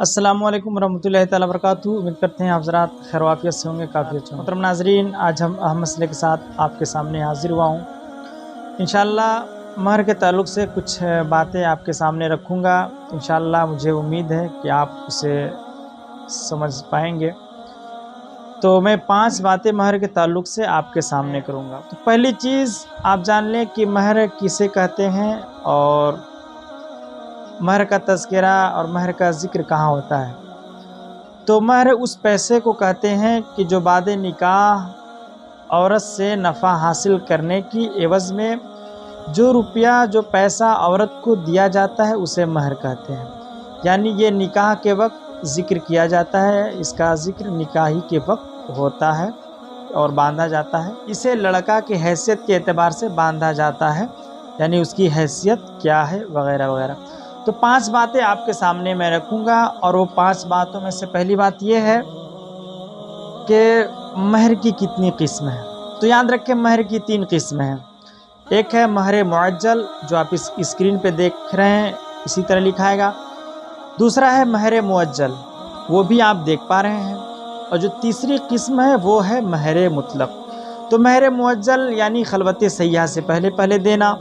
अस्सलामु अलैकुम रहमतुल्लाहि ताला वबरकातुहू। उम्मीद करते हैं आप ज़रात खैर वाफ़ियत से होंगे, काफ़ी अच्छे होंगे। मोहतरम नाज़रीन, आज हम अहम मसले के साथ आपके सामने हाज़िर हुआ हूँ। इंशाअल्लाह महर के ताल्लुक़ से कुछ बातें आपके सामने रखूँगा। इंशाअल्लाह मुझे उम्मीद है कि आप उसे समझ पाएंगे। तो मैं 5 बातें महर के ताल्लुक़ से आपके सामने करूँगा। तो पहली चीज़ आप जान लें कि महर किसे कहते हैं और महर का तज़किरा और महर का ज़िक्र कहाँ होता है। तो महर उस पैसे को कहते हैं कि जो बाद निकाह औरत से नफ़ा हासिल करने की एवज़ में जो रुपया जो पैसा औरत को दिया जाता है उसे महर कहते हैं। यानी ये निकाह के वक्त ज़िक्र किया जाता है, इसका ज़िक्र निकाही के वक्त होता है और बांधा जाता है। इसे लड़का की हैसियत के एतबार से बांधा जाता है, यानी उसकी हैसियत क्या है वगैरह वगैरह। तो 5 बातें आपके सामने मैं रखूँगा और वो 5 बातों में से पहली बात ये है कि महर की कितनी किस्म है। तो याद रखें महर की 3 किस्में हैं। एक है महर मुअज्जल जो आप इस स्क्रीन पे देख रहे हैं, इसी तरह लिखाएगा। दूसरा है महर मुअज्जल, वो भी आप देख पा रहे हैं। और जो तीसरी किस्म है वो है महर मुतलक। तो महर मुअज्जल यानी खलवत सैय्या से पहले पहले देना,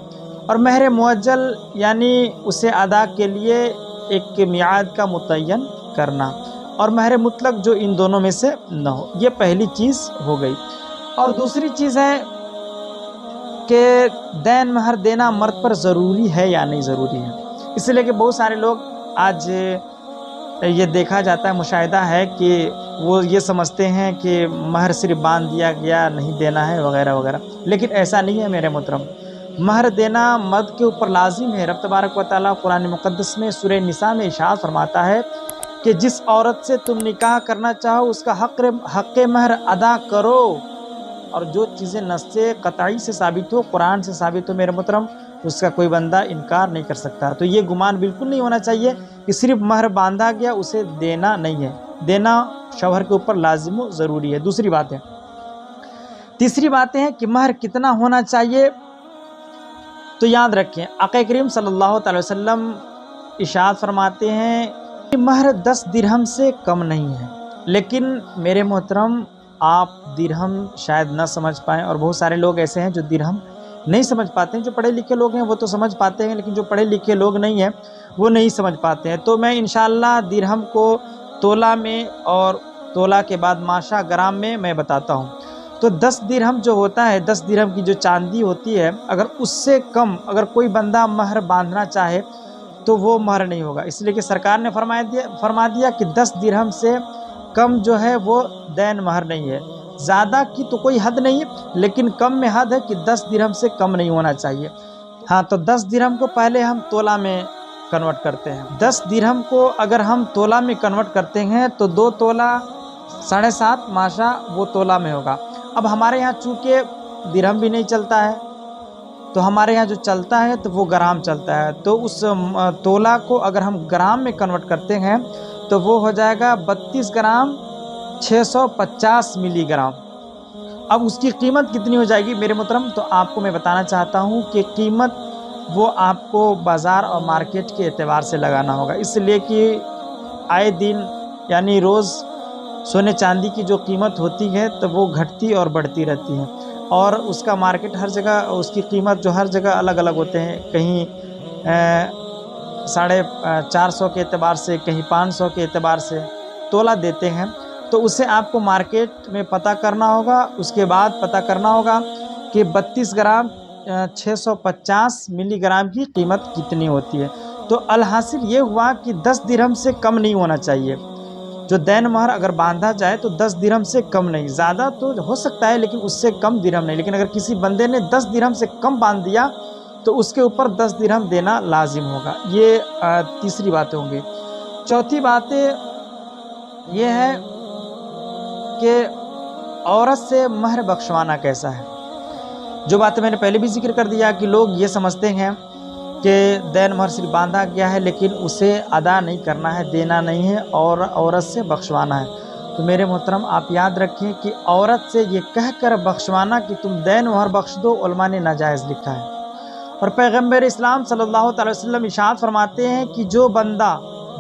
और महर मुअज्जल यानी उसे अदा के लिए एक मियाद का मुतय्यन करना, और महर मुतलक जो इन दोनों में से न हो। ये पहली चीज़ हो गई। और दूसरी चीज़ है कि दैन महर देना मर्द पर ज़रूरी है या नहीं ज़रूरी है। इसलिए कि बहुत सारे लोग आज ये देखा जाता है, मुशाहिदा है कि वो ये समझते हैं कि महर सिर्फ बांध दिया गया, नहीं देना है वगैरह वगैरह। लेकिन ऐसा नहीं है मेरे मोहतरम। महर देना मर्द के ऊपर लाजिम है। रब तबारक व तआला कुरान मुक़द्दस में सूरह निसा में इरशाद फरमाता है कि जिस औरत से तुम निकाह करना चाहो उसका हक़ महर अदा करो। और जो चीज़ें नस्से क़तई से साबित हो, कुरान से साबित हो मेरे मोहतरम, उसका कोई बंदा इनकार नहीं कर सकता। तो ये गुमान बिल्कुल नहीं होना चाहिए कि सिर्फ महर बांधा गया उसे देना नहीं है। देना शौहर के ऊपर लाजिम व ज़रूरी है। दूसरी बात है, तीसरी बातें हैं कि महर कितना होना चाहिए। तो याद रखें आक़ा करीम सल्लल्लाहु अलैहि वसल्लम इरशाद फरमाते हैं कि महर 10 दिरहम से कम नहीं है। लेकिन मेरे मोहतरम आप दिरहम शायद न समझ पाएँ, और बहुत सारे लोग ऐसे हैं जो दिरहम नहीं समझ पाते हैं। जो पढ़े लिखे लोग हैं वो तो समझ पाते हैं, लेकिन जो पढ़े लिखे लोग नहीं हैं वो नहीं समझ पाते हैं। तो मैं इंशाअल्लाह दिरहम को तोला में और तोला के बाद माशा ग्राम में मैं बताता हूँ। तो 10 दिरहम जो होता है, 10 दिरहम की जो चांदी होती है, अगर उससे कम अगर कोई बंदा महर बांधना चाहे तो वो महर नहीं होगा। इसलिए कि सरकार ने फरमा दिया कि 10 दिरहम से कम जो है वो दैन महर नहीं है। ज़्यादा की तो कोई हद नहीं है, लेकिन कम में हद है कि 10 दिरहम से कम नहीं होना चाहिए। हाँ, तो 10 दिरहम को पहले हम तोला में कन्वर्ट करते हैं। 10 दिरहम को अगर हम तोला में कन्वर्ट करते हैं तो 2 तोला 7.5 माशा वो तोला में होगा। अब हमारे यहाँ चूँकि दिरहम भी नहीं चलता है, तो हमारे यहाँ जो चलता है तो वो ग्राम चलता है। तो उस तोला को अगर हम ग्राम में कन्वर्ट करते हैं तो वो हो जाएगा 32 ग्राम 650 मिलीग्राम। अब उसकी कीमत कितनी हो जाएगी मेरे मोहतरम, तो आपको मैं बताना चाहता हूँ कि कीमत वो आपको बाज़ार और मार्केट के एतबार से लगाना होगा। इसलिए कि आए दिन यानी रोज़ सोने चांदी की जो कीमत होती है तो वो घटती और बढ़ती रहती है, और उसका मार्केट हर जगह उसकी कीमत जो हर जगह अलग अलग होते हैं। कहीं 450 के एतबार से, कहीं 500 के एतबार से तोला देते हैं। तो उसे आपको मार्केट में पता करना होगा। उसके बाद पता करना होगा कि 32 ग्राम 650 मिलीग्राम की कीमत कितनी होती है। तो अलहासिल ये हुआ कि 10 दिरहम से कम नहीं होना चाहिए। जो दैन महर अगर बांधा जाए तो 10 दिरहम से कम नहीं, ज़्यादा तो हो सकता है लेकिन उससे कम दिरहम नहीं। लेकिन अगर किसी बंदे ने 10 दिरहम से कम बांध दिया तो उसके ऊपर 10 दिरहम देना लाजिम होगा। ये तीसरी बातें होंगी। चौथी बातें ये है कि औरत से महर बख्शवाना कैसा है। जो बातें मैंने पहले भी जिक्र कर दिया कि लोग ये समझते हैं कि दैन महर सिर्फ बांधा गया है लेकिन उसे अदा नहीं करना है, देना नहीं है, और औरत से बख्शवाना है। तो मेरे मोहतरम आप याद रखें कि औरत से ये कहकर बख्शवाना कि तुम दैन महर बख्श दो, उलमा ने नाजायज़ लिखा है। और पैगम्बर इस्लाम सल्लल्लाहु अलैहि वसल्लम इरशाद फरमाते हैं कि जो बंदा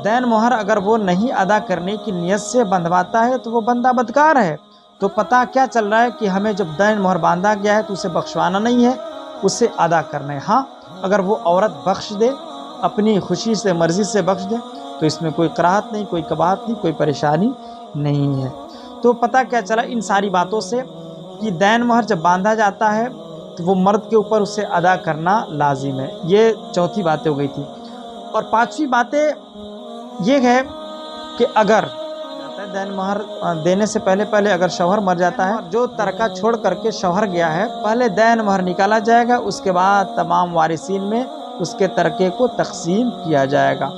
دین مہر اگر وہ نہیں ادا کرنے کی نیت سے بندھواتا ہے تو وہ بندہ بدکار ہے۔ تو پتہ کیا چل رہا ہے کہ ہمیں جب دین مہر باندھا گیا ہے تو اسے بخشوانا نہیں ہے، اسے ادا کرنا ہے۔ ہاں اگر وہ عورت بخش دے، اپنی خوشی سے مرضی سے بخش دے تو اس میں کوئی کراہت نہیں، کوئی کباہت نہیں، کوئی پریشانی نہیں ہے۔ تو پتہ کیا چلا ان ساری باتوں سے کہ دین مہر جب باندھا جاتا ہے تو وہ مرد کے اوپر اسے ادا کرنا لازم ہے۔ یہ چوتھی بات ہو گئی تھی۔ اور پانچویں باتیں یہ ہے کہ اگر دین مہر دینے سے پہلے اگر شوہر مر جاتا ہے، جو ترکہ چھوڑ کر کے شوہر گیا ہے، پہلے دین مہر نکالا جائے گا، اس کے بعد تمام وارثین میں اس کے ترکے کو تقسیم کیا جائے گا۔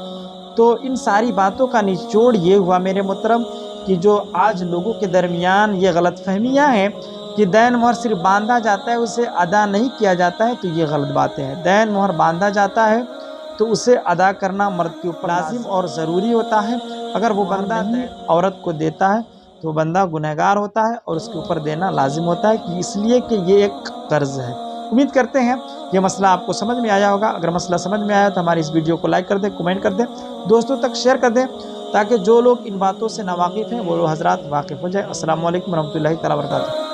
تو ان ساری باتوں کا نچوڑ یہ ہوا میرے محترم کہ جو آج لوگوں کے درمیان یہ غلط فہمیاں ہیں کہ دین مہر صرف باندھا جاتا ہے، اسے ادا نہیں کیا جاتا ہے، تو یہ غلط باتیں ہیں۔ دین مہر باندھا جاتا ہے تو اسے ادا کرنا مرد کے اوپر لازم اور ضروری ہوتا ہے۔ اگر وہ بندہ نہیں عورت کو دیتا ہے تو وہ بندہ گنہگار ہوتا ہے اور اس کے اوپر دینا لازم ہوتا ہے، کہ اس لیے کہ یہ ایک قرض ہے۔ امید کرتے ہیں یہ مسئلہ آپ کو سمجھ میں آیا ہوگا۔ اگر مسئلہ سمجھ میں آیا تو ہماری اس ویڈیو کو لائک کر دیں، کمنٹ کر دیں، دوستوں تک شیئر کر دیں، تاکہ جو لوگ ان باتوں سے ناواقف ہیں وہ حضرات واقف ہو جائیں۔ السلام علیکم ورحمۃ اللہ تعالیٰ وبرکاتہ۔